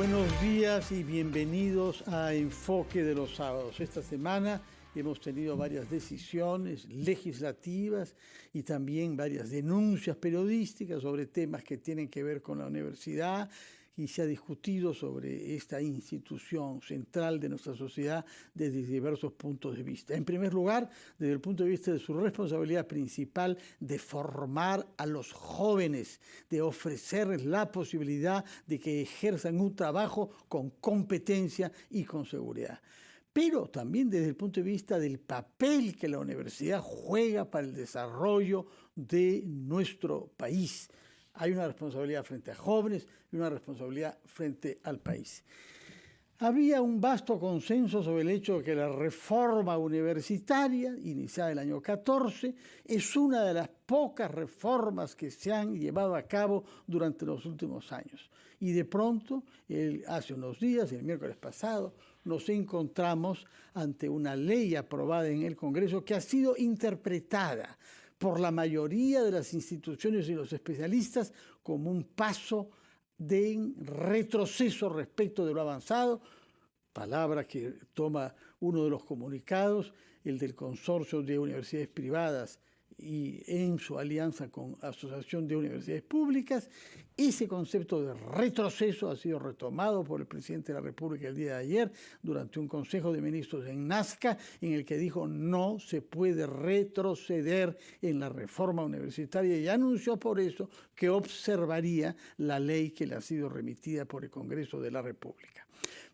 Buenos días y bienvenidos a Enfoque de los Sábados. Esta semana hemos tenido varias decisiones legislativas y también varias denuncias periodísticas sobre temas que tienen que ver con la universidad, y se ha discutido sobre esta institución central de nuestra sociedad desde diversos puntos de vista. En primer lugar, desde el punto de vista de su responsabilidad principal de formar a los jóvenes, de ofrecerles la posibilidad de que ejerzan un trabajo con competencia y con seguridad. Pero también desde el punto de vista del papel que la universidad juega para el desarrollo de nuestro país. Hay una responsabilidad frente a jóvenes y una responsabilidad frente al país. Había un vasto consenso sobre el hecho de que la reforma universitaria, iniciada el año 14, es una de las pocas reformas que se han llevado a cabo durante los últimos años. Y de pronto, hace unos días, el miércoles pasado, nos encontramos ante una ley aprobada en el Congreso que ha sido interpretada por la mayoría de las instituciones y los especialistas como un paso de retroceso respecto de lo avanzado, palabra que toma uno de los comunicados, el del Consorcio de Universidades Privadas y en su alianza con la Asociación de Universidades Públicas. Ese concepto de retroceso ha sido retomado por el presidente de la República el día de ayer durante un Consejo de Ministros en Nazca, en el que dijo no se puede retroceder en la reforma universitaria, y anunció por eso que observaría la ley que le ha sido remitida por el Congreso de la República.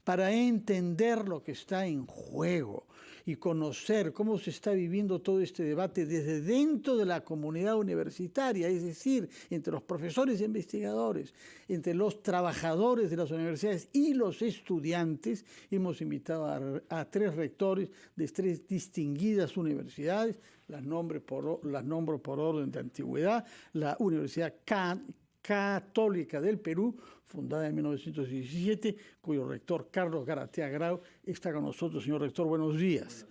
Para entender lo que está en juego y conocer cómo se está viviendo todo este debate desde dentro de la comunidad universitaria, es decir, entre los profesores e investigadores, entre los trabajadores de las universidades y los estudiantes, hemos invitado a tres rectores de tres distinguidas universidades, las nombro por orden de antigüedad: la Universidad Católica del Perú, fundada en 1917, cuyo rector Carlos Garatea Grau está con nosotros. Señor rector, buenos días.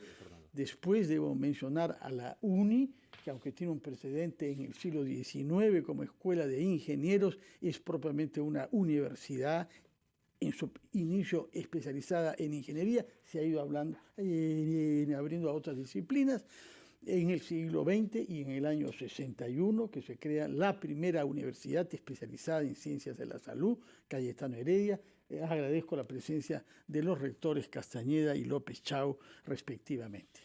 Después debo mencionar a la UNI, que aunque tiene un precedente en el siglo XIX como escuela de ingenieros, es propiamente una universidad en su inicio especializada en ingeniería, se ha ido abriendo a otras disciplinas. En el siglo XX y en el año 61, que se crea la primera universidad especializada en ciencias de la salud, Cayetano Heredia. Agradezco la presencia de los rectores Castañeda y López Chau, respectivamente.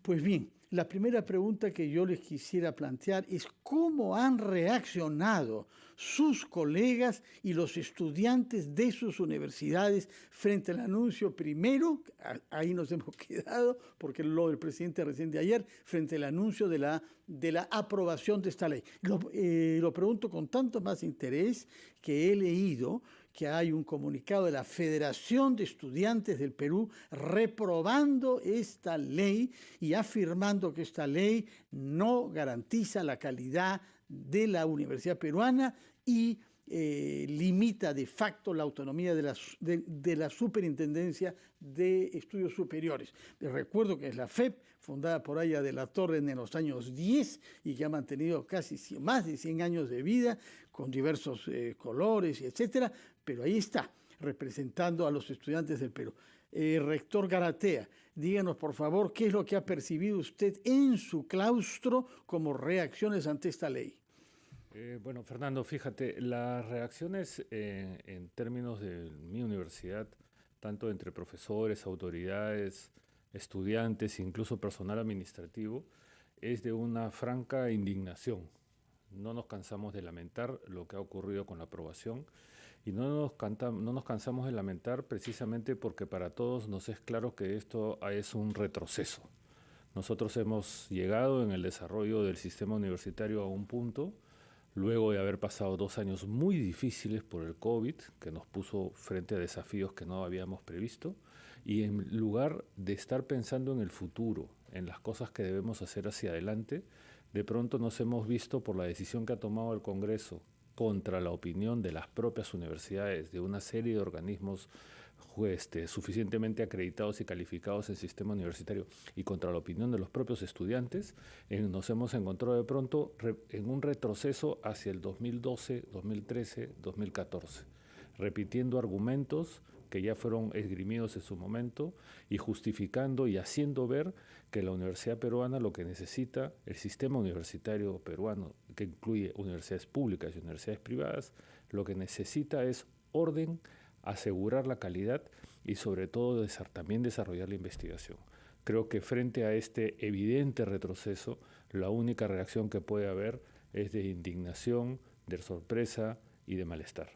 Pues bien, la primera pregunta que yo les quisiera plantear es cómo han reaccionado sus colegas y los estudiantes de sus universidades frente al anuncio primero, ahí nos hemos quedado, porque lo del presidente recién de ayer, frente al anuncio de la aprobación de esta ley. Lo pregunto con tanto más interés que he leído que hay un comunicado de la Federación de Estudiantes del Perú reprobando esta ley y afirmando que esta ley no garantiza la calidad de la universidad peruana y limita de facto la autonomía de la Superintendencia de Estudios Superiores. Les recuerdo que es la FEP, fundada por Aya de la Torre en los años 10 y que ha mantenido casi más de 100 años de vida con diversos colores, etcétera, pero ahí está, representando a los estudiantes del Perú. Rector Garatea, díganos por favor qué es lo que ha percibido usted en su claustro como reacciones ante esta ley. Bueno, Fernando, fíjate, las reacciones en términos de mi universidad, tanto entre profesores, autoridades, estudiantes, incluso personal administrativo, es de una franca indignación. No nos cansamos de lamentar lo que ha ocurrido con la aprobación y no nos cansamos de lamentar precisamente porque para todos nos es claro que esto es un retroceso. Nosotros hemos llegado en el desarrollo del sistema universitario a un punto, luego de haber pasado 2 años muy difíciles por el COVID, que nos puso frente a desafíos que no habíamos previsto, y en lugar de estar pensando en el futuro, en las cosas que debemos hacer hacia adelante, de pronto nos hemos visto por la decisión que ha tomado el Congreso contra la opinión de las propias universidades, de una serie de organismos suficientemente acreditados y calificados en el sistema universitario y contra la opinión de los propios estudiantes, nos hemos encontrado de pronto en un retroceso hacia el 2012, 2013, 2014. repitiendo argumentos que ya fueron esgrimidos en su momento y justificando y haciendo ver que la universidad peruana lo que necesita, el sistema universitario peruano, que incluye universidades públicas y universidades privadas, lo que necesita es orden, asegurar la calidad y sobre todo también desarrollar la investigación. Creo que frente a este evidente retroceso, la única reacción que puede haber es de indignación, de sorpresa y de malestar.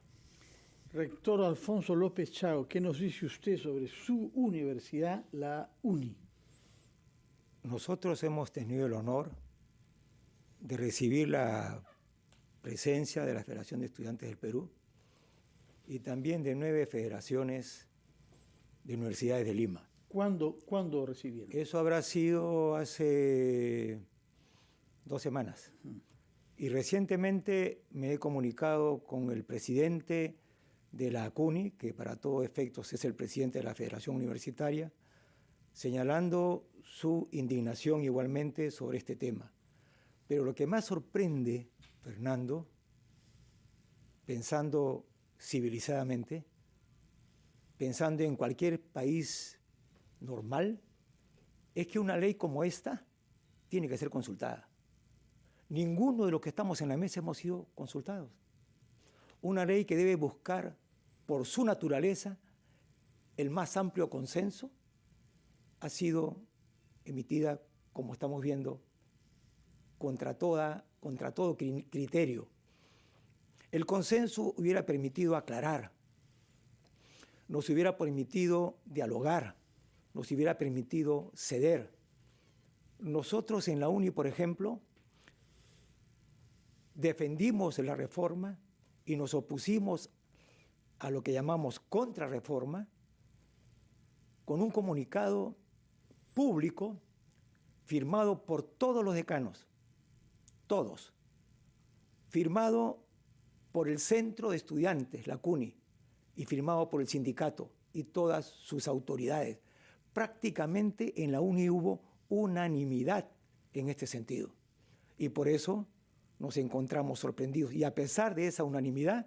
Rector Alfonso López Chao, ¿qué nos dice usted sobre su universidad, la UNI? Nosotros hemos tenido el honor de recibir la presencia de la Federación de Estudiantes del Perú y también de 9 federaciones de universidades de Lima. ¿Cuándo recibieron? Eso habrá sido hace 2 semanas. Y recientemente me he comunicado con el presidente de la CUNY, que para todos efectos es el presidente de la Federación Universitaria, señalando su indignación igualmente sobre este tema. Pero lo que más sorprende, Fernando, pensando civilizadamente, pensando en cualquier país normal, es que una ley como esta tiene que ser consultada. Ninguno de los que estamos en la mesa hemos sido consultados. Una ley que debe buscar, por su naturaleza, el más amplio consenso, ha sido emitida, como estamos viendo, contra todo criterio. El consenso hubiera permitido aclarar, nos hubiera permitido dialogar, nos hubiera permitido ceder. Nosotros en la UNI, por ejemplo, defendimos la reforma y nos opusimos a lo que llamamos contrarreforma con un comunicado público firmado por todos los decanos, todos, firmado por el Centro de Estudiantes, la CUNY, y firmado por el sindicato y todas sus autoridades. Prácticamente en la UNI hubo unanimidad en este sentido. Y por eso nos encontramos sorprendidos. Y a pesar de esa unanimidad,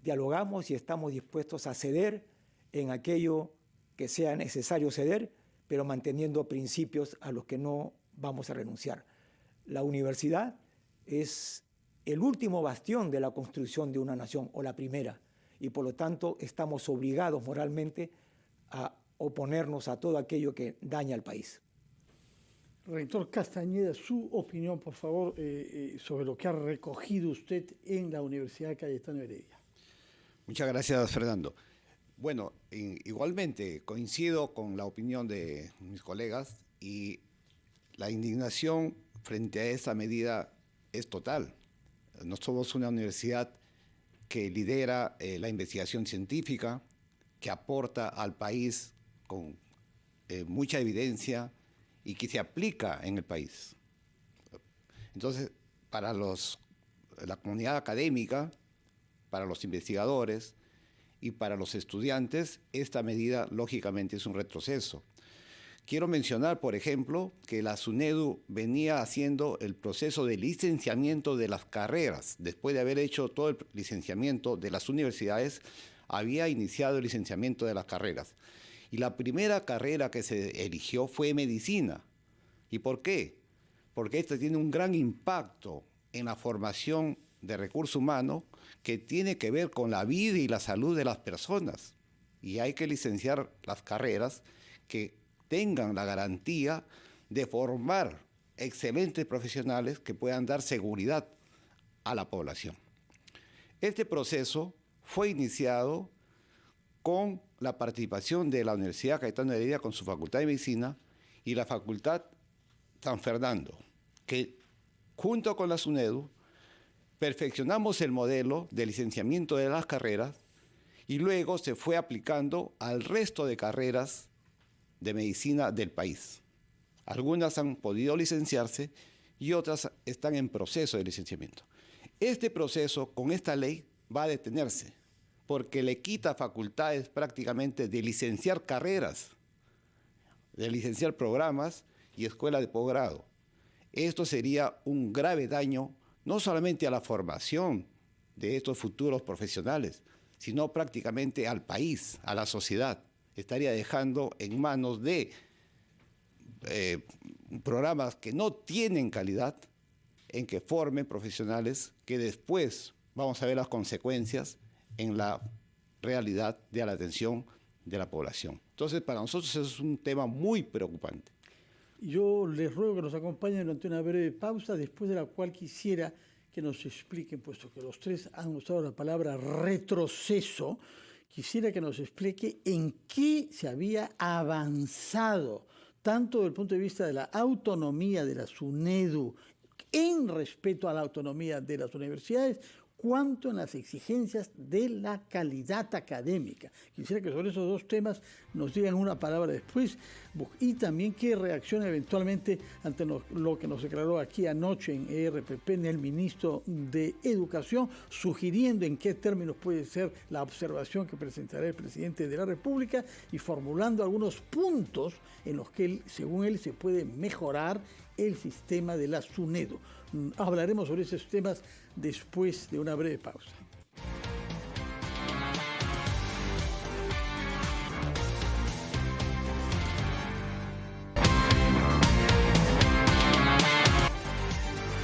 dialogamos y estamos dispuestos a ceder en aquello que sea necesario ceder, pero manteniendo principios a los que no vamos a renunciar. La universidad es el último bastión de la construcción de una nación, o la primera, y por lo tanto estamos obligados moralmente a oponernos a todo aquello que daña al país. Rector Castañeda, su opinión, por favor, sobre lo que ha recogido usted en la Universidad Cayetano Heredia. Muchas gracias, Fernando. Bueno, igualmente coincido con la opinión de mis colegas y la indignación frente a esa medida es total. No somos una universidad que lidera la investigación científica, que aporta al país con mucha evidencia y que se aplica en el país. Entonces, para la comunidad académica, para los investigadores y para los estudiantes, esta medida lógicamente es un retroceso. Quiero mencionar, por ejemplo, que la SUNEDU venía haciendo el proceso de licenciamiento de las carreras. Después de haber hecho todo el licenciamiento de las universidades, había iniciado el licenciamiento de las carreras. Y la primera carrera que se eligió fue medicina. ¿Y por qué? Porque esta tiene un gran impacto en la formación de recurso humano que tiene que ver con la vida y la salud de las personas. Y hay que licenciar las carreras que tengan la garantía de formar excelentes profesionales que puedan dar seguridad a la población. Este proceso fue iniciado con la participación de la Universidad Cayetano Heredia con su Facultad de Medicina y la Facultad San Fernando, que junto con la SUNEDU perfeccionamos el modelo de licenciamiento de las carreras y luego se fue aplicando al resto de carreras de medicina del país. Algunas han podido licenciarse y otras están en proceso de licenciamiento. Este proceso, con esta ley, va a detenerse, porque le quita facultades prácticamente de licenciar carreras, de licenciar programas y escuelas de posgrado. Esto sería un grave daño, no solamente a la formación de estos futuros profesionales, sino prácticamente al país, a la sociedad. Estaría dejando en manos de programas que no tienen calidad, en que formen profesionales que después vamos a ver las consecuencias en la realidad de la atención de la población. Entonces, para nosotros eso es un tema muy preocupante. Yo les ruego que nos acompañen durante una breve pausa, después de la cual quisiera que nos expliquen, puesto que los tres han usado la palabra retroceso, quisiera que nos explique en qué se había avanzado, tanto desde el punto de vista de la autonomía de la SUNEDU, en respeto a la autonomía de las universidades, cuanto en las exigencias de la calidad académica. Quisiera que sobre esos dos temas nos digan una palabra después y también qué reacciona eventualmente ante lo que nos declaró aquí anoche en ERPP el ministro de Educación, sugiriendo en qué términos puede ser la observación que presentará el presidente de la República y formulando algunos puntos en los que, según él, se puede mejorar el sistema de la SUNEDU. Hablaremos sobre esos temas después de una breve pausa.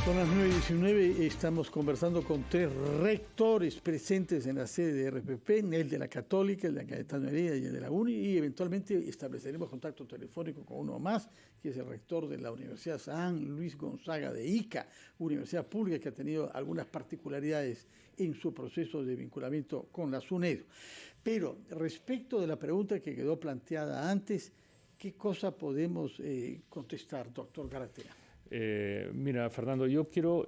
Son las 9:19, estamos conversando con tres rectores presentes en la sede de RPP, el de la Católica, el de la Cayetano Heredia y el de la UNI, y eventualmente estableceremos contacto telefónico con uno más, que es el rector de la Universidad San Luis Gonzaga de Ica, universidad pública que ha tenido algunas particularidades en su proceso de vinculamiento con la SUNEDU. Pero respecto de la pregunta que quedó planteada antes, ¿qué cosa podemos contestar, doctor Garatea? Mira, Fernando, yo quiero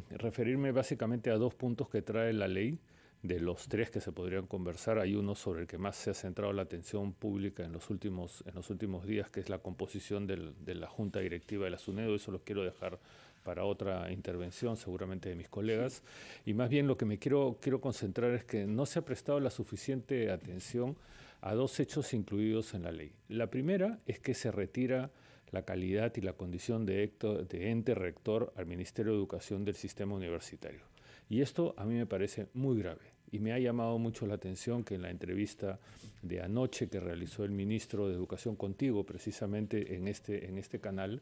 referirme básicamente a dos puntos que trae la ley. De los tres que se podrían conversar, hay uno sobre el que más se ha centrado la atención pública en los últimos días, que es la composición de la Junta Directiva de la SUNEDU. Eso lo quiero dejar para otra intervención, seguramente de mis colegas. Y más bien lo que me quiero concentrar es que no se ha prestado la suficiente atención a dos hechos incluidos en la ley. La primera es que se retira la calidad y la condición de ente rector al Ministerio de Educación del sistema universitario. Y esto a mí me parece muy grave. Y me ha llamado mucho la atención que en la entrevista de anoche que realizó el ministro de Educación contigo, precisamente en este canal,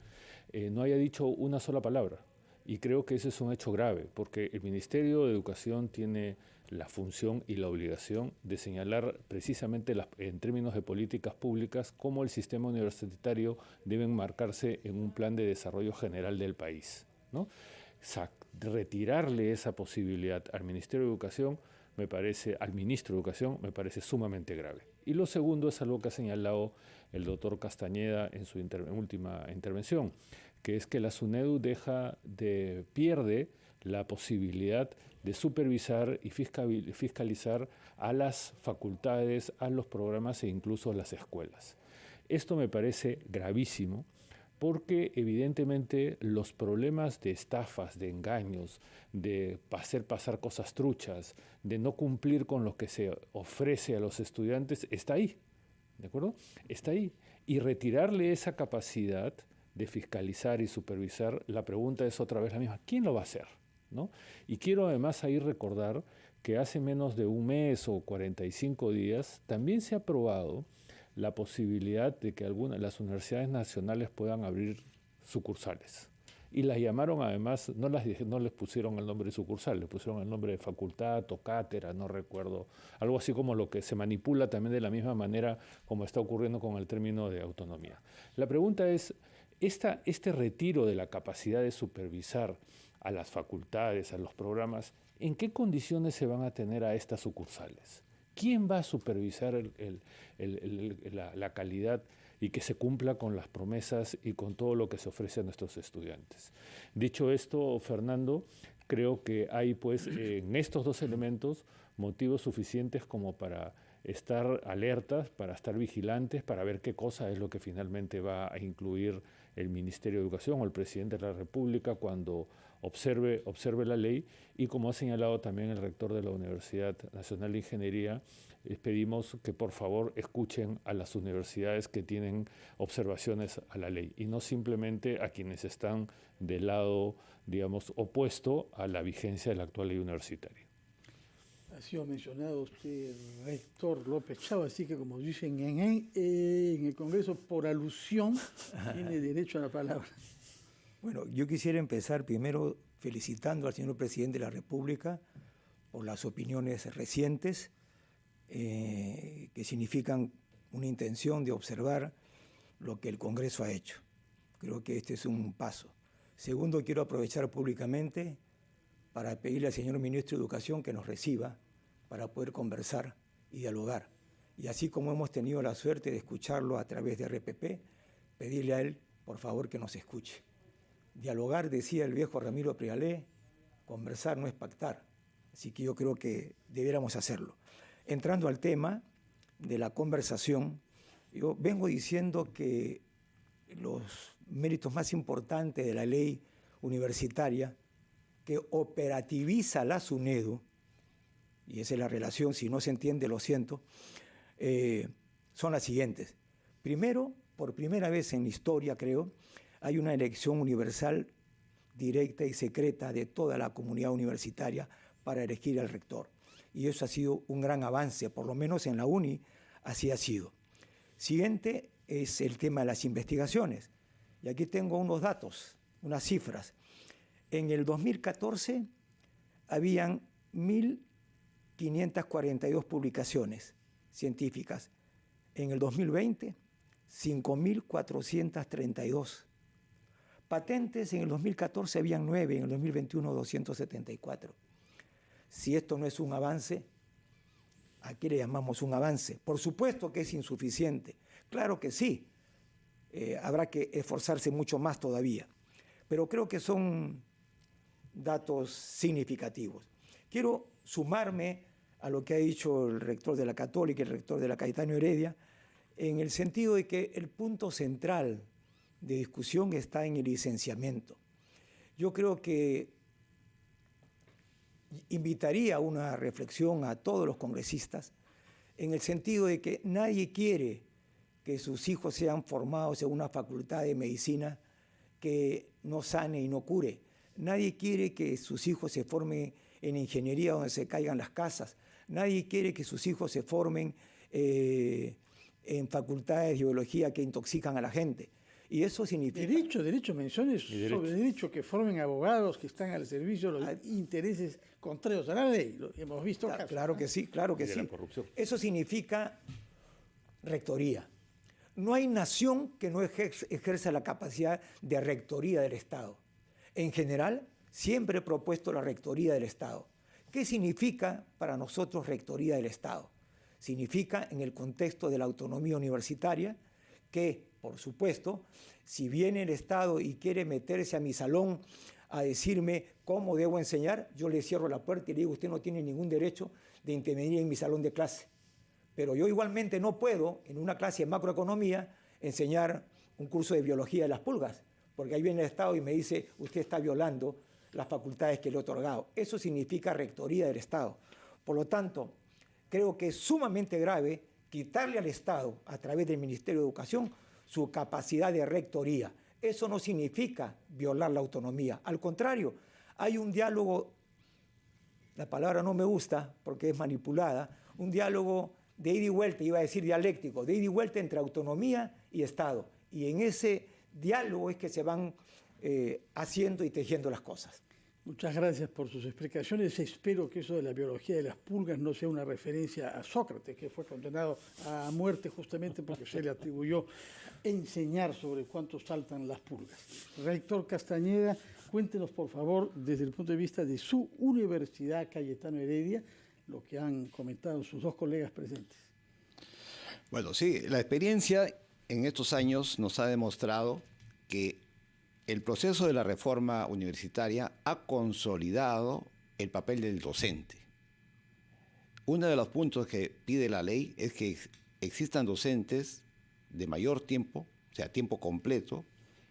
no haya dicho una sola palabra. Y creo que ese es un hecho grave, porque el Ministerio de Educación tiene la función y la obligación de señalar precisamente en términos de políticas públicas cómo el sistema universitario debe enmarcarse en un plan de desarrollo general del país, ¿no? Retirarle esa posibilidad al Ministerio de Educación al ministro de Educación me parece sumamente grave. Y lo segundo es algo que ha señalado el doctor Castañeda en su última intervención, que es que la SUNEDU pierde la posibilidad de supervisar y fiscalizar a las facultades, a los programas e incluso a las escuelas. Esto me parece gravísimo porque evidentemente los problemas de estafas, de engaños, de hacer pasar cosas truchas, de no cumplir con lo que se ofrece a los estudiantes, está ahí, ¿de acuerdo? Está ahí. Y retirarle esa capacidad de fiscalizar y supervisar, la pregunta es otra vez la misma, ¿quién lo va a hacer? ¿No? Y quiero además ahí recordar que hace menos de un mes o 45 días también se ha aprobado la posibilidad de que las universidades nacionales puedan abrir sucursales. Y las llamaron además, no les pusieron el nombre de sucursal, le pusieron el nombre de facultad o cátedra, no recuerdo, algo así como lo que se manipula también de la misma manera como está ocurriendo con el término de autonomía. La pregunta es, este retiro de la capacidad de supervisar a las facultades, a los programas, ¿en qué condiciones se van a tener a estas sucursales? ¿Quién va a supervisar la calidad y que se cumpla con las promesas y con todo lo que se ofrece a nuestros estudiantes? Dicho esto, Fernando, creo que hay pues en estos dos elementos motivos suficientes como para estar alertas, para estar vigilantes, para ver qué cosa es lo que finalmente va a incluir el Ministerio de Educación o el presidente de la República cuando observe la ley. Y como ha señalado también el rector de la Universidad Nacional de Ingeniería, les pedimos que por favor escuchen a las universidades que tienen observaciones a la ley y no simplemente a quienes están del lado, digamos, opuesto a la vigencia de la actual ley universitaria. Ha sido mencionado usted, rector López Chao, así que como dicen en el Congreso, por alusión, tiene derecho a la palabra. Bueno, yo quisiera empezar primero felicitando al señor presidente de la República por las opiniones recientes que significan una intención de observar lo que el Congreso ha hecho. Creo que este es un paso. Segundo, quiero aprovechar públicamente para pedirle al señor ministro de Educación que nos reciba para poder conversar y dialogar. Y así como hemos tenido la suerte de escucharlo a través de RPP, pedirle a él, por favor, que nos escuche. Dialogar, decía el viejo Ramiro Prialé, conversar no es pactar. Así que yo creo que debiéramos hacerlo. Entrando al tema de la conversación, yo vengo diciendo que los méritos más importantes de la ley universitaria que operativiza la SUNEDU, y esa es la relación, si no se entiende lo siento, son las siguientes. Primero, por primera vez en la historia, creo, hay una elección universal, directa y secreta de toda la comunidad universitaria para elegir al rector. Y eso ha sido un gran avance, por lo menos en la UNI así ha sido. Siguiente es el tema de las investigaciones. Y aquí tengo unos datos, unas cifras. En el 2014 habían 1.542 publicaciones científicas. En el 2020, 5.432. Patentes en el 2014 habían 9, en el 2021 274. Si esto no es un avance, ¿a qué le llamamos un avance? Por supuesto que es insuficiente. Claro que sí. Habrá que esforzarse mucho más todavía. Pero creo que son datos significativos. Quiero sumarme a lo que ha dicho el rector de la Católica y el rector de la Cayetano Heredia, en el sentido de que el punto central de discusión está en el licenciamiento. Yo creo que invitaría a una reflexión a todos los congresistas en el sentido de que nadie quiere que sus hijos sean formados en una facultad de medicina que no sane y no cure. Nadie quiere que sus hijos se formen en ingeniería donde se caigan las casas. Nadie quiere que sus hijos se formen en facultades de biología que intoxican a la gente. Y eso significa... Derecho, menciones sobre derecho, que formen abogados que están al servicio de los intereses contrarios a la ley. Lo hemos visto casos. Claro que sí, claro que sí. La corrupción. Eso significa rectoría. No hay nación que no ejerza la capacidad de rectoría del Estado. En general, siempre he propuesto la rectoría del Estado. ¿Qué significa para nosotros rectoría del Estado? Significa, en el contexto de la autonomía universitaria, que, por supuesto, si viene el Estado y quiere meterse a mi salón a decirme cómo debo enseñar, yo le cierro la puerta y le digo, usted no tiene ningún derecho de intervenir en mi salón de clase. Pero yo igualmente no puedo, en una clase de macroeconomía, enseñar un curso de biología de las pulgas, porque ahí viene el Estado y me dice, usted está violando las facultades que le he otorgado. Eso significa rectoría del Estado. Por lo tanto, creo que es sumamente grave quitarle al Estado, a través del Ministerio de Educación, su capacidad de rectoría. Eso no significa violar la autonomía. Al contrario, hay un diálogo, la palabra no me gusta porque es manipulada, un diálogo de ida y vuelta, iba a decir dialéctico, de ida y vuelta entre autonomía y Estado. Y en ese diálogo es que se van haciendo y tejiendo las cosas. Muchas gracias por sus explicaciones. Espero que eso de la biología de las pulgas no sea una referencia a Sócrates, que fue condenado a muerte justamente porque se le atribuyó enseñar sobre cuánto saltan las pulgas. Rector Castañeda, cuéntenos por favor, desde el punto de vista de su Universidad Cayetano Heredia, lo que han comentado sus dos colegas presentes. Bueno, sí, la experiencia en estos años nos ha demostrado que el proceso de la reforma universitaria ha consolidado el papel del docente. Uno de los puntos que pide la ley es que existan docentes de mayor tiempo, o sea, tiempo completo,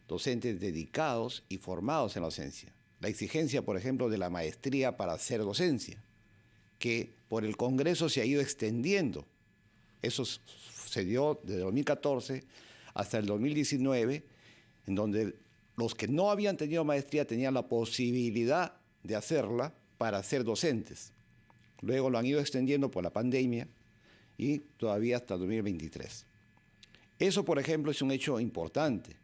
docentes dedicados y formados en la docencia. La exigencia, por ejemplo, de la maestría para hacer docencia, que por el Congreso se ha ido extendiendo. Eso se dio desde 2014 hasta el 2019, en donde los que no habían tenido maestría tenían la posibilidad de hacerla para ser docentes. luego lo han ido extendiendo por la pandemia y todavía hasta 2023. Eso, por ejemplo, es un hecho importante,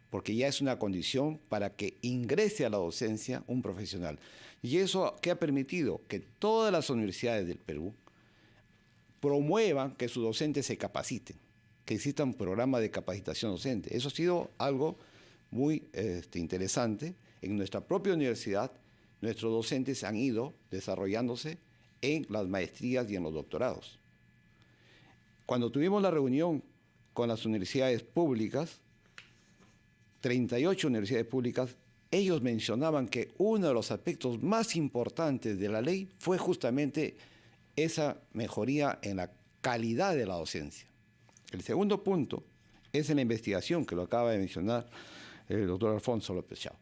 porque ya es una condición para que ingrese a la docencia un profesional. Y eso que ha permitido que todas las universidades del Perú promuevan que sus docentes se capaciten, que exista un programa de capacitación docente. Eso ha sido algo muy interesante. En nuestra propia universidad, nuestros docentes han ido desarrollándose en las maestrías y en los doctorados. Cuando tuvimos la reunión con las universidades públicas, 38 universidades públicas, ellos mencionaban que uno de los aspectos más importantes de la ley fue justamente esa mejoría en la calidad de la docencia. El segundo punto es en la investigación, que lo acaba de mencionar el doctor Alfonso López Chao.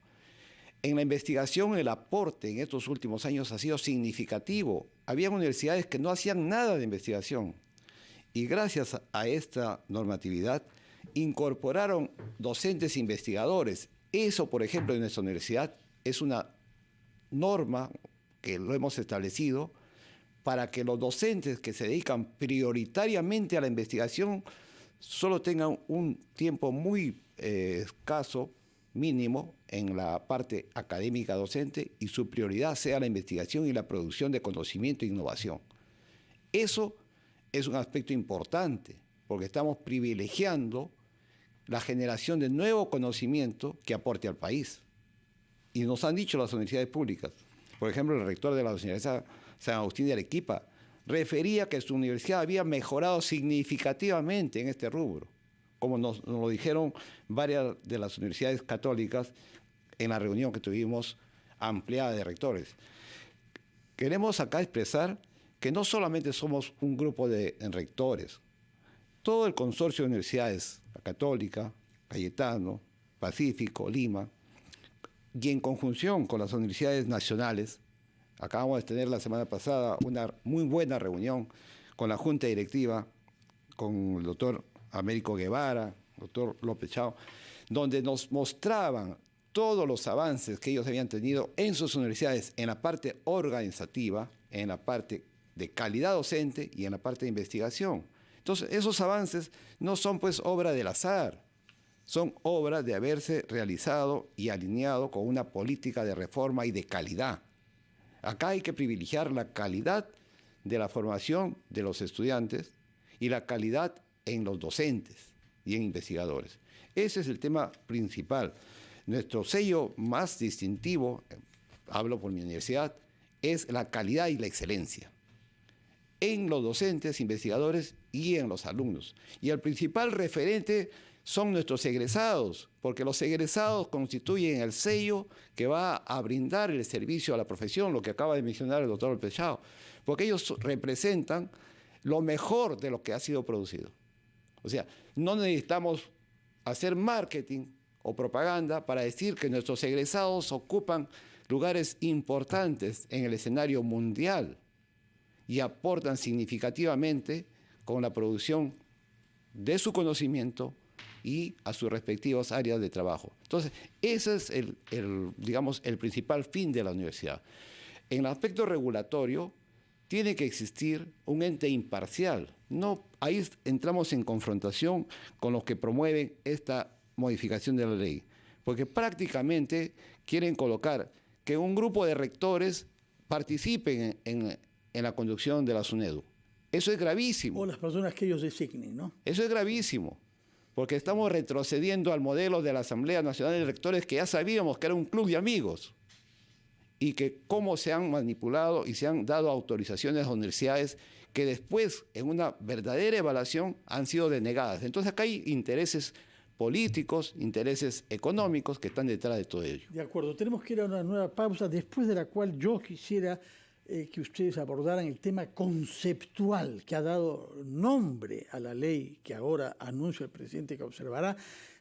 En la investigación, el aporte en estos últimos años ha sido significativo. Había universidades que no hacían nada de investigación. Y gracias a esta normatividad, incorporaron docentes investigadores. Eso, por ejemplo, en nuestra universidad es una norma que lo hemos establecido para que los docentes que se dedican prioritariamente a la investigación solo tengan un tiempo muy escaso, mínimo, en la parte académica docente y su prioridad sea la investigación y la producción de conocimiento e innovación. Eso es un aspecto importante, porque estamos privilegiando la generación de nuevo conocimiento que aporte al país. Y nos han dicho las universidades públicas, por ejemplo, el rector de la Universidad San Agustín de Arequipa refería que su universidad había mejorado significativamente en este rubro, como nos lo dijeron varias de las universidades católicas en la reunión que tuvimos ampliada de rectores. Queremos acá expresar que no solamente somos un grupo de rectores, todo el consorcio de universidades, la Católica, Cayetano, Pacífico, Lima, y en conjunción con las universidades nacionales, acabamos de tener la semana pasada una muy buena reunión con la Junta Directiva, con el doctor Américo Guevara, doctor López Chao, donde nos mostraban todos los avances que ellos habían tenido en sus universidades en la parte organizativa, en la parte de calidad docente y en la parte de investigación. Entonces, esos avances no son pues obra del azar, son obra de haberse realizado y alineado con una política de reforma y de calidad. Acá hay que privilegiar la calidad de la formación de los estudiantes y la calidad en los docentes y en investigadores. Ese es el tema principal. Nuestro sello más distintivo, hablo por mi universidad, es la calidad y la excelencia en los docentes, investigadores y en los alumnos. Y el principal referente son nuestros egresados, porque los egresados constituyen el sello que va a brindar el servicio a la profesión, lo que acaba de mencionar el doctor López Chao, porque ellos representan lo mejor de lo que ha sido producido. O sea, no necesitamos hacer marketing o propaganda para decir que nuestros egresados ocupan lugares importantes en el escenario mundial y aportan significativamente con la producción de su conocimiento y a sus respectivas áreas de trabajo. Entonces, ese es digamos, el principal fin de la universidad. En el aspecto regulatorio, tiene que existir un ente imparcial. No, ahí entramos en confrontación con los que promueven esta modificación de la ley, porque prácticamente quieren colocar que un grupo de rectores participen en la conducción de la SUNEDU. Eso es gravísimo. O las personas que ellos designen, ¿no? Eso es gravísimo, porque estamos retrocediendo al modelo de la Asamblea Nacional de Rectores, que ya sabíamos que era un club de amigos, y que cómo se han manipulado y se han dado autorizaciones a universidades que después, en una verdadera evaluación, han sido denegadas. Entonces acá hay intereses políticos, intereses económicos que están detrás de todo ello. De acuerdo, tenemos que ir a una nueva pausa, después de la cual yo quisiera que ustedes abordaran el tema conceptual que ha dado nombre a la ley que ahora anuncia el presidente que observará,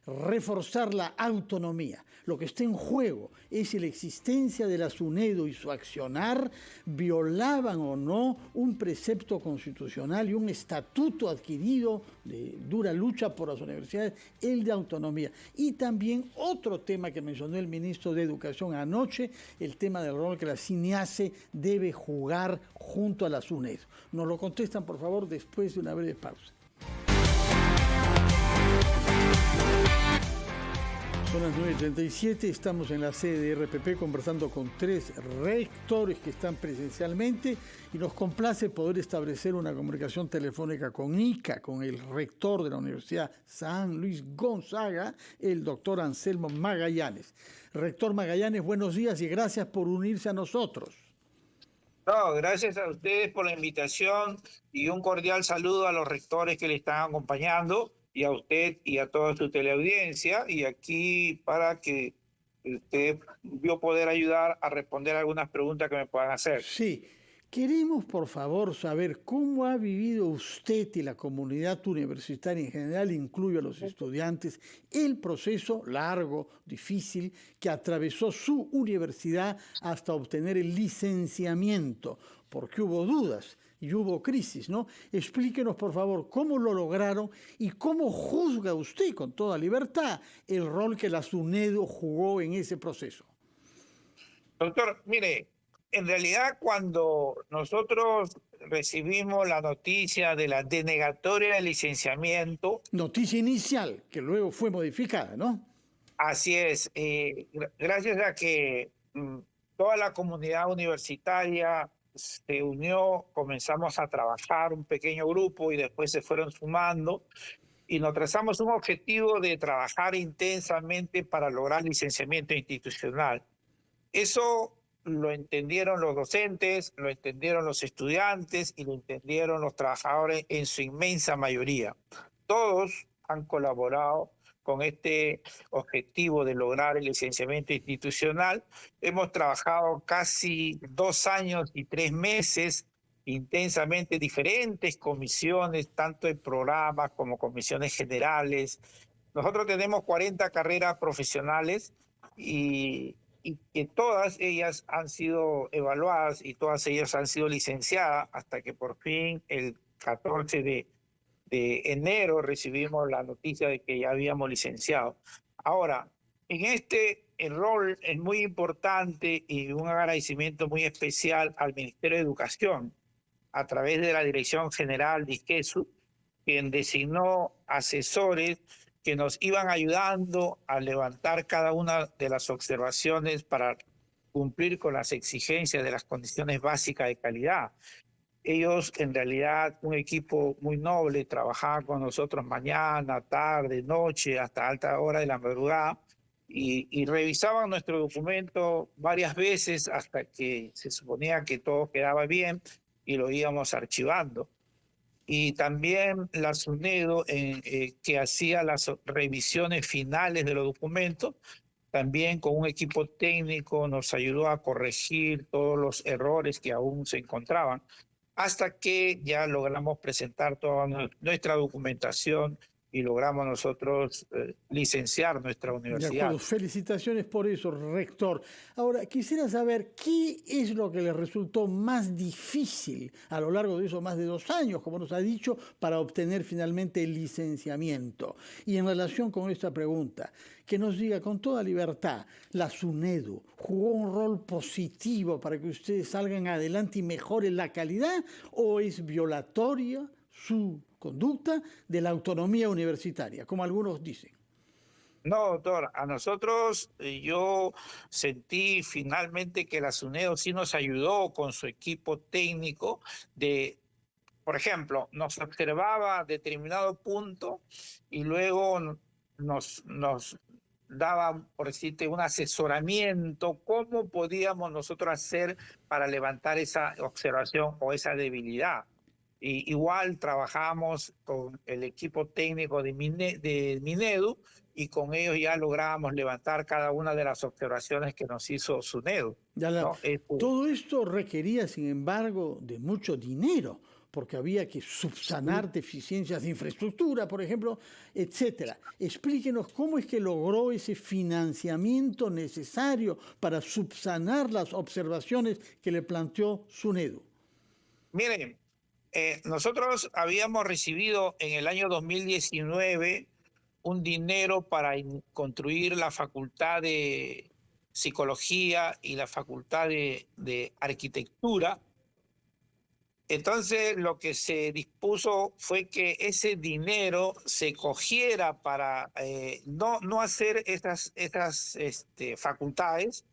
reforzar la autonomía. Lo que está en juego es si la existencia de la SUNEDU y su accionar violaban o no un precepto constitucional y un estatuto adquirido de dura lucha por las universidades, el de autonomía. Y también otro tema que mencionó el ministro de Educación anoche, el tema del rol que la CINEACE debe jugar junto a la SUNEDU. Nos lo contestan, por favor, después de una breve pausa. Son las 9:37, estamos en la sede de RPP conversando con 3 rectores que están presencialmente y nos complace poder establecer una comunicación telefónica con ICA, con el rector de la Universidad San Luis Gonzaga, el doctor Anselmo Magallanes. Rector Magallanes, buenos días y gracias por unirse a nosotros. No, gracias a ustedes por la invitación y un cordial saludo a los rectores que le están acompañando y a usted y a toda su teleaudiencia, y aquí para que usted yo poder ayudar a responder algunas preguntas que me puedan hacer. Sí, queremos por favor saber cómo ha vivido usted y la comunidad universitaria en general, incluyo a los estudiantes, el proceso largo, difícil, que atravesó su universidad hasta obtener el licenciamiento, porque hubo dudas y hubo crisis, ¿no? Explíquenos, por favor, cómo lo lograron y cómo juzga usted, con toda libertad, el rol que la SUNEDU jugó en ese proceso. Doctor, mire, en realidad cuando nosotros recibimos la noticia de la denegatoria de licenciamiento... Noticia inicial, que luego fue modificada, ¿no? Así es. Gracias a que toda la comunidad universitaria se unió, comenzamos a trabajar un pequeño grupo y después se fueron sumando y nos trazamos un objetivo de trabajar intensamente para lograr licenciamiento institucional. Eso lo entendieron los docentes, lo entendieron los estudiantes y lo entendieron los trabajadores en su inmensa mayoría. Todos han colaborado con este objetivo de lograr el licenciamiento institucional. Hemos trabajado casi 2 años y 3 meses intensamente, diferentes comisiones, tanto en programas como comisiones generales. Nosotros tenemos 40 carreras profesionales y que todas ellas han sido evaluadas y todas ellas han sido licenciadas hasta que por fin el 14 de enero recibimos la noticia de que ya habíamos licenciado. Ahora, en el rol es muy importante y un agradecimiento muy especial al Ministerio de Educación a través de la Dirección General de ISQUESU, quien designó asesores que nos iban ayudando a levantar cada una de las observaciones para cumplir con las exigencias de las condiciones básicas de calidad. Ellos, en realidad, un equipo muy noble, trabajaban con nosotros mañana, tarde, noche, hasta alta hora de la madrugada, y revisaban nuestro documento varias veces hasta que se suponía que todo quedaba bien y lo íbamos archivando. Y también la SUNEDU, que hacía las revisiones finales de los documentos, también con un equipo técnico nos ayudó a corregir todos los errores que aún se encontraban, hasta que ya logramos presentar toda nuestra documentación y logramos nosotros licenciar nuestra universidad. De acuerdo, felicitaciones por eso, rector. Ahora, quisiera saber qué es lo que le resultó más difícil a lo largo de esos más de 2 años, como nos ha dicho, para obtener finalmente el licenciamiento. Y en relación con esta pregunta, que nos diga con toda libertad, ¿la SUNEDU jugó un rol positivo para que ustedes salgan adelante y mejoren la calidad o es violatoria su conducta de la autonomía universitaria, como algunos dicen? No, doctor, a nosotros yo sentí finalmente que la SUNEDU sí nos ayudó con su equipo técnico por ejemplo, nos observaba determinado punto y luego nos daba, por decirte, un asesoramiento, cómo podíamos nosotros hacer para levantar esa observación o esa debilidad. Y igual trabajamos con el equipo técnico de Minedu y con ellos ya logramos levantar cada una de las observaciones que nos hizo SUNEDU. Todo esto requería, sin embargo, de mucho dinero, porque había que subsanar deficiencias de infraestructura, por ejemplo, etcétera. Explíquenos cómo es que logró ese financiamiento necesario para subsanar las observaciones que le planteó SUNEDU. Miren, nosotros habíamos recibido en el año 2019 un dinero para construir la Facultad de Psicología y la Facultad de Arquitectura. Entonces, lo que se dispuso fue que ese dinero se cogiera para no hacer estas facultades,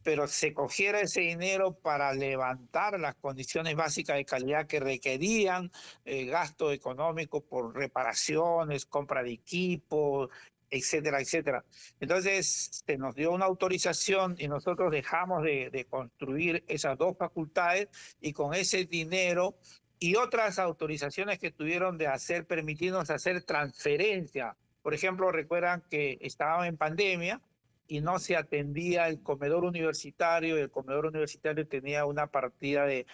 pero se cogiera ese dinero para levantar las condiciones básicas de calidad que requerían gasto económico por reparaciones, compra de equipos, etcétera, etcétera. Entonces, se nos dio una autorización y nosotros dejamos de construir esas dos facultades, y con ese dinero y otras autorizaciones que tuvieron de permitirnos hacer transferencia. Por ejemplo, recuerdan que estaban en pandemia y no se atendía el comedor universitario, y el comedor universitario tenía una partida de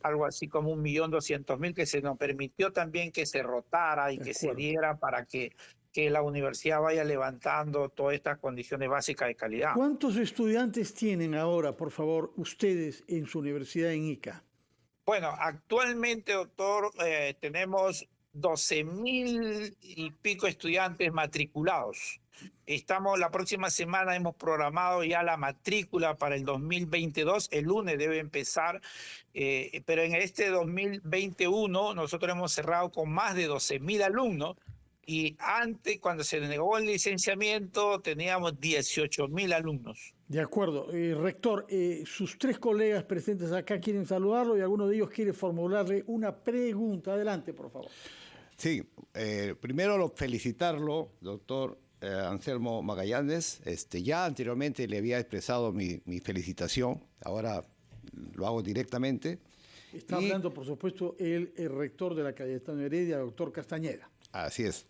algo así como 1.200.000, que se nos permitió también que se rotara y que se diera para que la universidad vaya levantando todas estas condiciones básicas de calidad. ¿Cuántos estudiantes tienen ahora, por favor, ustedes en su universidad en Ica? Bueno, actualmente, doctor, tenemos 12.000 y pico estudiantes matriculados. La próxima semana hemos programado ya la matrícula para el 2022, el lunes debe empezar, pero en este 2021 nosotros hemos cerrado con más de 12.000 alumnos, y antes, cuando se negó el licenciamiento, teníamos 18.000 alumnos. De acuerdo. Rector, sus tres colegas presentes acá quieren saludarlo y alguno de ellos quiere formularle una pregunta. Adelante, por favor. Sí, primero felicitarlo, doctor Anselmo Magallanes. Ya anteriormente le había expresado mi felicitación, ahora lo hago directamente. Está hablando, por supuesto, el rector de la Cayetano Heredia, doctor Castañeda. Así es.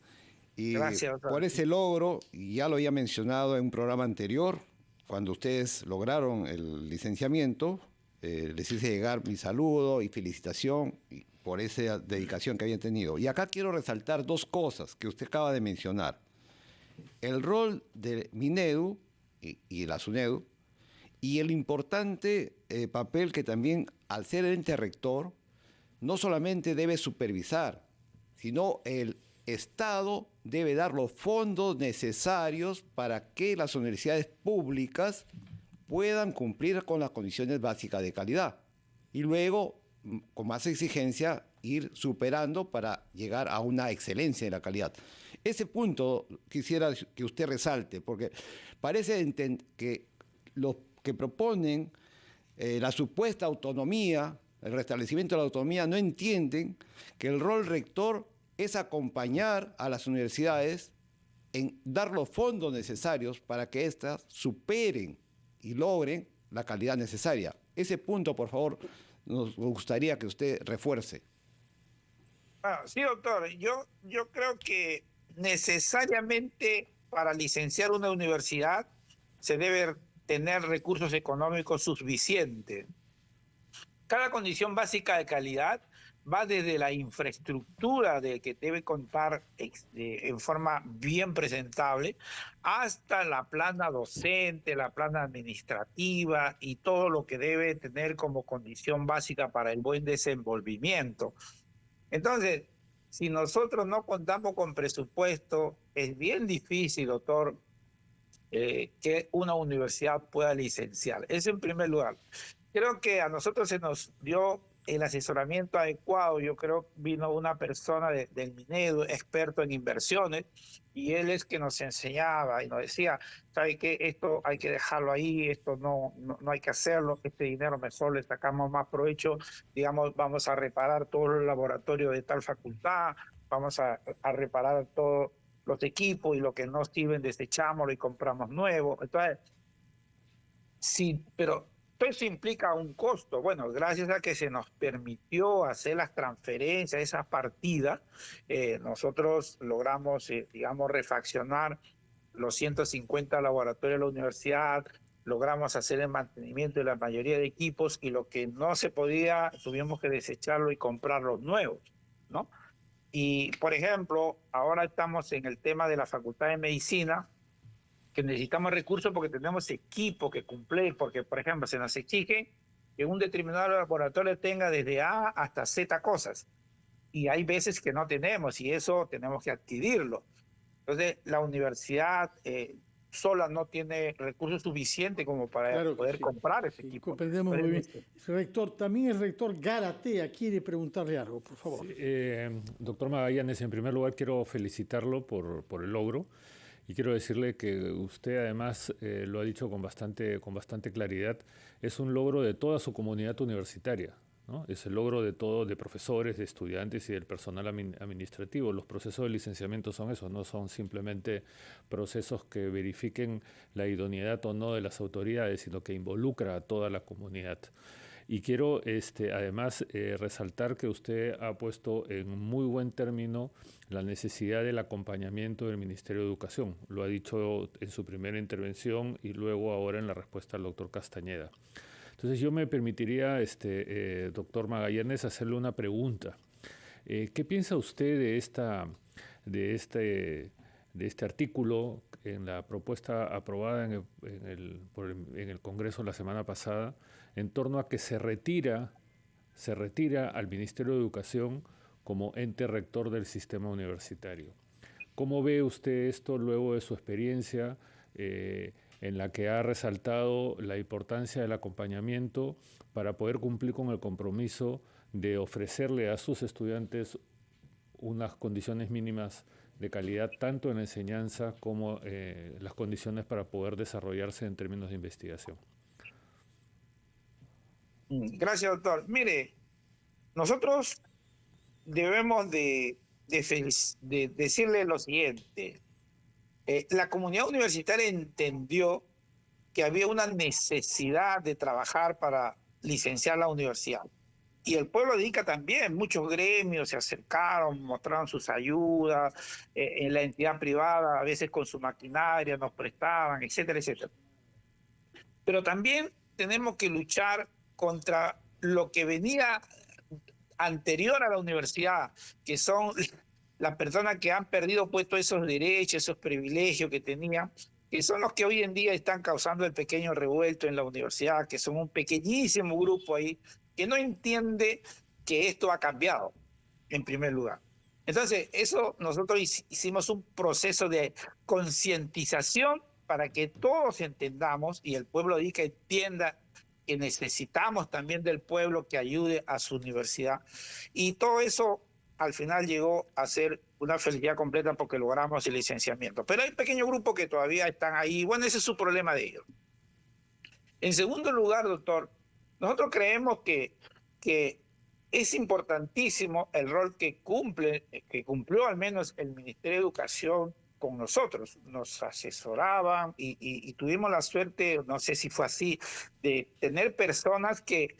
Y gracias, por ese logro, ya lo había mencionado en un programa anterior, cuando ustedes lograron el licenciamiento, les hice llegar mi saludo y felicitación por esa dedicación que habían tenido. Y acá quiero resaltar dos cosas que usted acaba de mencionar. El rol de Minedu y la SUNEDU, y el importante papel que también, al ser el ente rector, no solamente debe supervisar, sino el Estado debe dar los fondos necesarios para que las universidades públicas puedan cumplir con las condiciones básicas de calidad. Y luego, con más exigencia, ir superando para llegar a una excelencia en la calidad. Ese punto quisiera que usted resalte, porque parece que los que proponen la supuesta autonomía, el restablecimiento de la autonomía, no entienden que el rol rector es acompañar a las universidades en dar los fondos necesarios para que éstas superen y logren la calidad necesaria. Ese punto, por favor, nos gustaría que usted refuerce. Sí, doctor, yo creo que necesariamente para licenciar una universidad se debe tener recursos económicos suficientes. Cada condición básica de calidad va desde la infraestructura de que debe contar en forma bien presentable, hasta la plana docente, la plana administrativa y todo lo que debe tener como condición básica para el buen desenvolvimiento. Entonces, si nosotros no contamos con presupuesto, es bien difícil, doctor, que una universidad pueda licenciar. Eso en primer lugar. Creo que a nosotros se nos dio el asesoramiento adecuado. Yo creo que vino una persona del Minedu, experto en inversiones, y él es que nos enseñaba y nos decía, ¿sabe qué? Esto hay que dejarlo ahí, esto no hay que hacerlo, este dinero mejor le sacamos más provecho, digamos, vamos a reparar todos los laboratorios de tal facultad, vamos a reparar todos los equipos, y lo que no sirven desechámoslo y compramos nuevo. Entonces, sí, pero eso implica un costo. Bueno, gracias a que se nos permitió hacer las transferencias, esas partidas, nosotros logramos, digamos, refaccionar los 150 laboratorios de la universidad, logramos hacer el mantenimiento de la mayoría de equipos y lo que no se podía, tuvimos que desecharlo y comprar los nuevos, ¿no? Y, por ejemplo, ahora estamos en el tema de la Facultad de Medicina, que necesitamos recursos porque tenemos equipo que cumplir, porque, por ejemplo, se nos exige que un determinado laboratorio tenga desde A hasta Z cosas. Y hay veces que no tenemos, y eso tenemos que adquirirlo. Entonces, la universidad sola no tiene recursos suficientes como para poder comprar ese equipo. Comprendemos muy bien. Rector, también el rector Garatea quiere preguntarle algo, por favor. Sí, doctor Magallanes, en primer lugar quiero felicitarlo por el logro y quiero decirle que usted además lo ha dicho con bastante claridad, es un logro de toda su comunidad universitaria, ¿no? Es el logro de profesores, de estudiantes y del personal administrativo. Los procesos de licenciamiento son eso, no son simplemente procesos que verifiquen la idoneidad o no de las autoridades, sino que involucra a toda la comunidad. Y quiero además resaltar que usted ha puesto en muy buen término la necesidad del acompañamiento del Ministerio de Educación. Lo ha dicho en su primera intervención y luego ahora en la respuesta al doctor Castañeda. Entonces yo me permitiría, doctor Magallanes, hacerle una pregunta. ¿Qué piensa usted de este artículo en la propuesta aprobada en el Congreso la semana pasada en torno a que se retira al Ministerio de Educación como ente rector del sistema universitario? ¿Cómo ve usted esto luego de su experiencia en la que ha resaltado la importancia del acompañamiento para poder cumplir con el compromiso de ofrecerle a sus estudiantes unas condiciones mínimas de calidad, tanto en la enseñanza como las condiciones para poder desarrollarse en términos de investigación? Gracias, doctor. Mire, nosotros debemos de decirle lo siguiente. La comunidad universitaria entendió que había una necesidad de trabajar para licenciar la universidad. Y el pueblo de Ica también, muchos gremios se acercaron, mostraron sus ayudas, en la entidad privada, a veces con su maquinaria, nos prestaban, etcétera, etcétera. Pero también tenemos que luchar contra lo que venía anterior a la universidad, que son las personas que han perdido puesto esos derechos, esos privilegios que tenían, que son los que hoy en día están causando el pequeño revuelto en la universidad, que son un pequeñísimo grupo ahí, que no entiende que esto ha cambiado, en primer lugar. Entonces, eso nosotros hicimos un proceso de concientización para que todos entendamos y el pueblo de Ica entienda que necesitamos también del pueblo que ayude a su universidad. Y todo eso al final llegó a ser una felicidad completa porque logramos el licenciamiento. Pero hay un pequeño grupo que todavía están ahí. Bueno, ese es su problema de ellos. En segundo lugar, doctor, nosotros creemos que es importantísimo el rol que cumplió al menos el Ministerio de Educación con nosotros. Nos asesoraban y tuvimos la suerte, no sé si fue así, de tener personas que,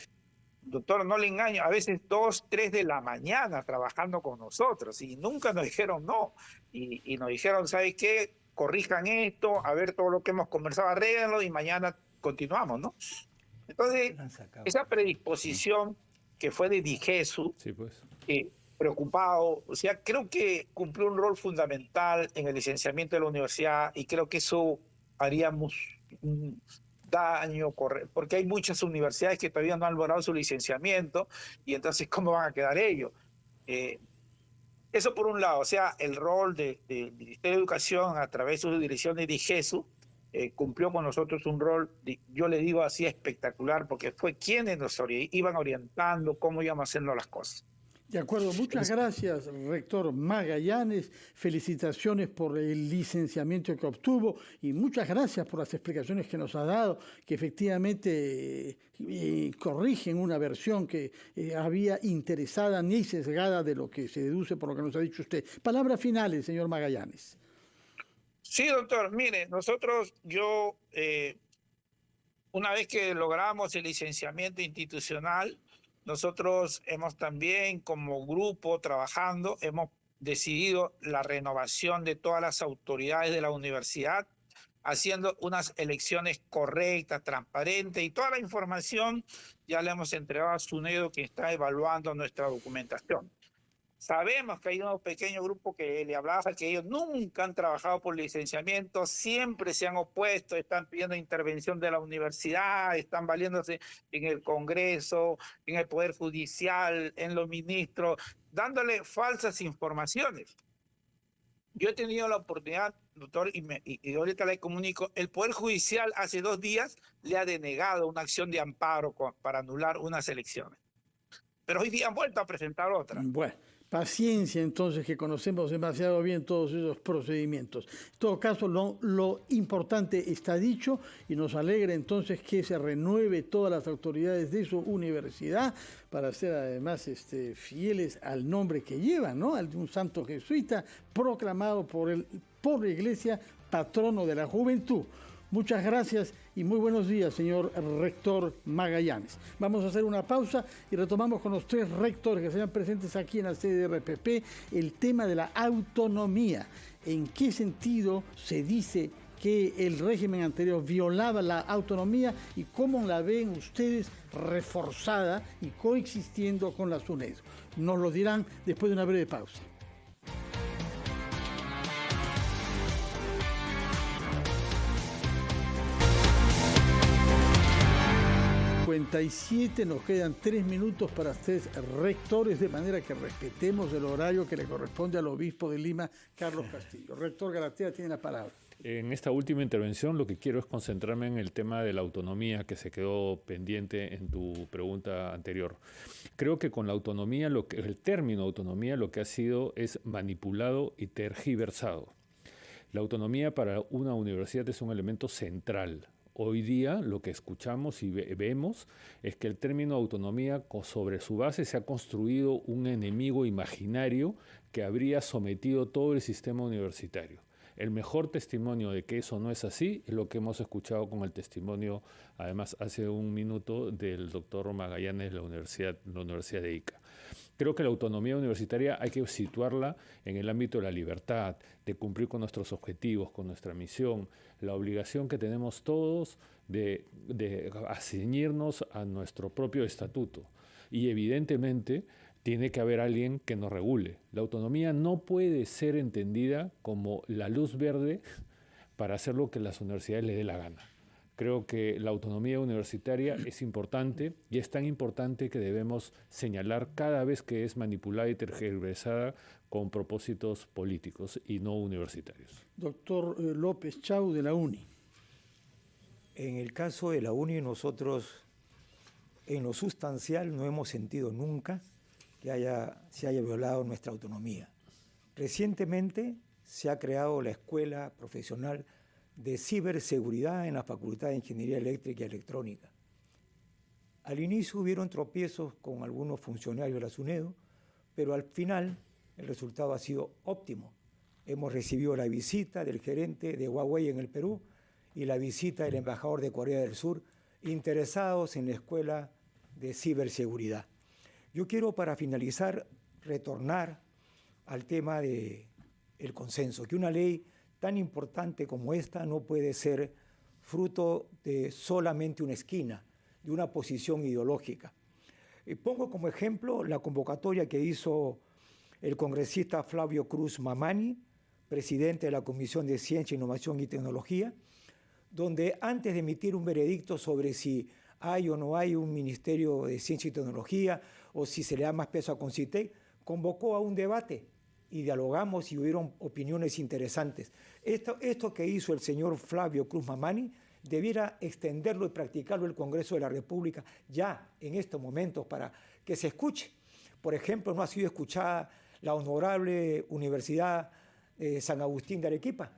doctor, no le engaño, a veces 2, 3 de la mañana trabajando con nosotros y nunca nos dijeron no. Y nos dijeron, ¿sabes qué? Corrijan esto, a ver todo lo que hemos conversado, arréglenlo y mañana continuamos, ¿no? Entonces, esa predisposición que fue de DIGESU, sí, pues. Preocupado, o sea, creo que cumplió un rol fundamental en el licenciamiento de la universidad y creo que eso haríamos un daño, porque hay muchas universidades que todavía no han logrado su licenciamiento y entonces, ¿cómo van a quedar ellos? Eso por un lado, o sea, el rol del Ministerio de Educación a través de su dirección de DIGESU cumplió con nosotros un rol, yo le digo así, espectacular, porque fue quienes nos iban orientando cómo íbamos haciendo las cosas. De acuerdo, muchas gracias, rector Magallanes. Felicitaciones por el licenciamiento que obtuvo y muchas gracias por las explicaciones que nos ha dado, que efectivamente corrigen una versión que había interesada ni sesgada de lo que se deduce por lo que nos ha dicho usted. Palabras finales, señor Magallanes. Sí, doctor. Mire, nosotros, una vez que logramos el licenciamiento institucional, nosotros hemos también, como grupo trabajando, hemos decidido la renovación de todas las autoridades de la universidad haciendo unas elecciones correctas, transparentes, y toda la información ya le hemos entregado a SUNEDO, que está evaluando nuestra documentación. Sabemos que hay un pequeño grupo que le hablaba, que ellos nunca han trabajado por licenciamiento, siempre se han opuesto, están pidiendo intervención de la universidad, están valiéndose en el Congreso, en el Poder Judicial, en los ministros, dándole falsas informaciones. Yo he tenido la oportunidad, doctor, y ahorita le comunico, el Poder Judicial hace 2 días le ha denegado una acción de amparo para anular unas elecciones. Pero hoy día han vuelto a presentar otra. Bueno, paciencia entonces, que conocemos demasiado bien todos esos procedimientos. En todo caso, lo importante está dicho y nos alegra entonces que se renueve todas las autoridades de su universidad para ser además fieles al nombre que llevan, ¿no? Al de un santo jesuita proclamado por la Iglesia patrono de la juventud. Muchas gracias y muy buenos días, señor rector Magallanes. Vamos a hacer una pausa y retomamos con los 3 rectores que sean presentes aquí en la sede de RPP el tema de la autonomía. ¿En qué sentido se dice que el régimen anterior violaba la autonomía y cómo la ven ustedes reforzada y coexistiendo con la SUNEDO? Nos lo dirán después de una breve pausa. 57, nos quedan 3 minutos para 3 rectores, de manera que respetemos el horario que le corresponde al obispo de Lima, Carlos Castillo. Rector Galatea tiene la palabra. En esta última intervención lo que quiero es concentrarme en el tema de la autonomía que se quedó pendiente en tu pregunta anterior. Creo que con la autonomía, el término autonomía lo que ha sido es manipulado y tergiversado. La autonomía para una universidad es un elemento central. Hoy día lo que escuchamos y vemos es que el término autonomía, sobre su base, se ha construido un enemigo imaginario que habría sometido todo el sistema universitario. El mejor testimonio de que eso no es así es lo que hemos escuchado con el testimonio, además hace un minuto, del doctor Magallanes de la Universidad de Ica. Creo que la autonomía universitaria hay que situarla en el ámbito de la libertad, de cumplir con nuestros objetivos, con nuestra misión, la obligación que tenemos todos de ceñirnos a nuestro propio estatuto. Y evidentemente tiene que haber alguien que nos regule. La autonomía no puede ser entendida como la luz verde para hacer lo que las universidades les dé la gana. Creo que la autonomía universitaria es importante y es tan importante que debemos señalar cada vez que es manipulada y tergiversada con propósitos políticos y no universitarios. Doctor López Chau, de la UNI. En el caso de la UNI, nosotros en lo sustancial no hemos sentido nunca que se haya violado nuestra autonomía. Recientemente se ha creado la Escuela Profesional de Ciberseguridad en la Facultad de Ingeniería Eléctrica y Electrónica. Al inicio hubieron tropiezos con algunos funcionarios de la SUNEDO, pero al final el resultado ha sido óptimo. Hemos recibido la visita del gerente de Huawei en el Perú y la visita del embajador de Corea del Sur, interesados en la Escuela de Ciberseguridad. Yo quiero, para finalizar, retornar al tema del consenso, que una ley tan importante como esta no puede ser fruto de solamente una esquina, de una posición ideológica. Pongo como ejemplo la convocatoria que hizo el congresista Flavio Cruz Mamani, presidente de la Comisión de Ciencia, Innovación y Tecnología, donde antes de emitir un veredicto sobre si hay o no hay un Ministerio de Ciencia y Tecnología o si se le da más peso a CONCITEC, convocó a un debate y dialogamos y hubieron opiniones interesantes. Esto que hizo el señor Flavio Cruz Mamani debiera extenderlo y practicarlo el Congreso de la República ya en estos momentos para que se escuche. Por ejemplo, no ha sido escuchada la honorable Universidad San Agustín de Arequipa,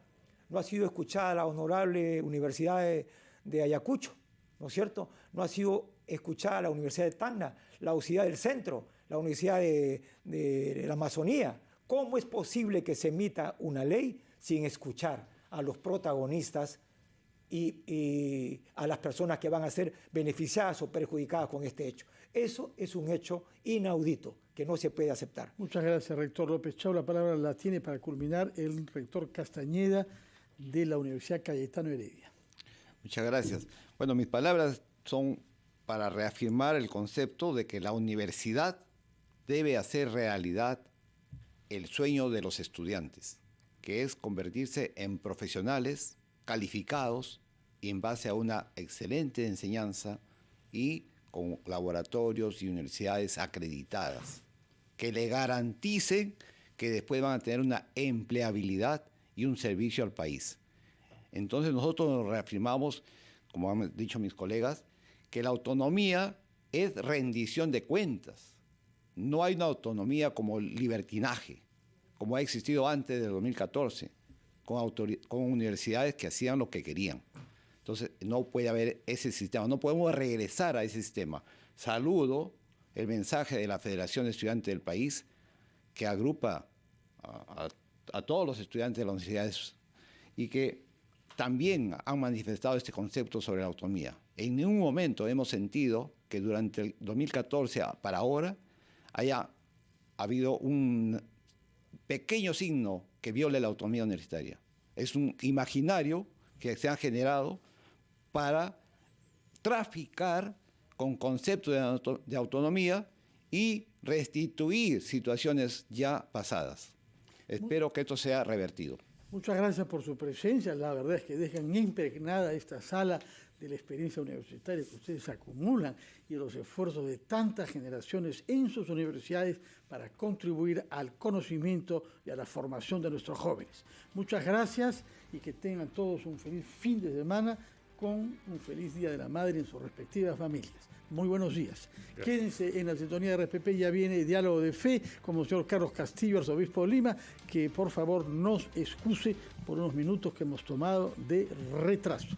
no ha sido escuchada la honorable Universidad de Ayacucho, ¿no es cierto? No ha sido escuchada la Universidad de Tacna, la Universidad del Centro, la Universidad de la Amazonía. ¿Cómo es posible que se emita una ley sin escuchar a los protagonistas y a las personas que van a ser beneficiadas o perjudicadas con este hecho? Eso es un hecho inaudito que no se puede aceptar. Muchas gracias, rector López Chau. La palabra la tiene para culminar el rector Castañeda, de la Universidad Cayetano Heredia. Muchas gracias. Bueno, mis palabras son para reafirmar el concepto de que la universidad debe hacer realidad el sueño de los estudiantes, que es convertirse en profesionales calificados y en base a una excelente enseñanza y con laboratorios y universidades acreditadas, que le garanticen que después van a tener una empleabilidad y un servicio al país. Entonces nosotros nos reafirmamos, como han dicho mis colegas, que la autonomía es rendición de cuentas. No hay una autonomía como libertinaje, como ha existido antes del 2014, con universidades que hacían lo que querían. Entonces no puede haber ese sistema, no podemos regresar a ese sistema. Saludo el mensaje de la Federación de Estudiantes del país, que agrupa a todos los estudiantes de las universidades y que también han manifestado este concepto sobre la autonomía. En ningún momento hemos sentido que durante el 2014 para ahora haya habido un pequeño signo que viole la autonomía universitaria. Es un imaginario que se ha generado para traficar con conceptos de autonomía y restituir situaciones ya pasadas. Espero que esto sea revertido. Muchas gracias por su presencia. La verdad es que dejan impregnada esta sala de la experiencia universitaria que ustedes acumulan y los esfuerzos de tantas generaciones en sus universidades para contribuir al conocimiento y a la formación de nuestros jóvenes. Muchas gracias y que tengan todos un feliz fin de semana con un feliz Día de la Madre en sus respectivas familias. Muy buenos días. Gracias. Quédense en la sintonía de RPP, ya viene Diálogo de Fe con el señor Carlos Castillo, arzobispo de Lima, que por favor nos excuse por unos minutos que hemos tomado de retraso.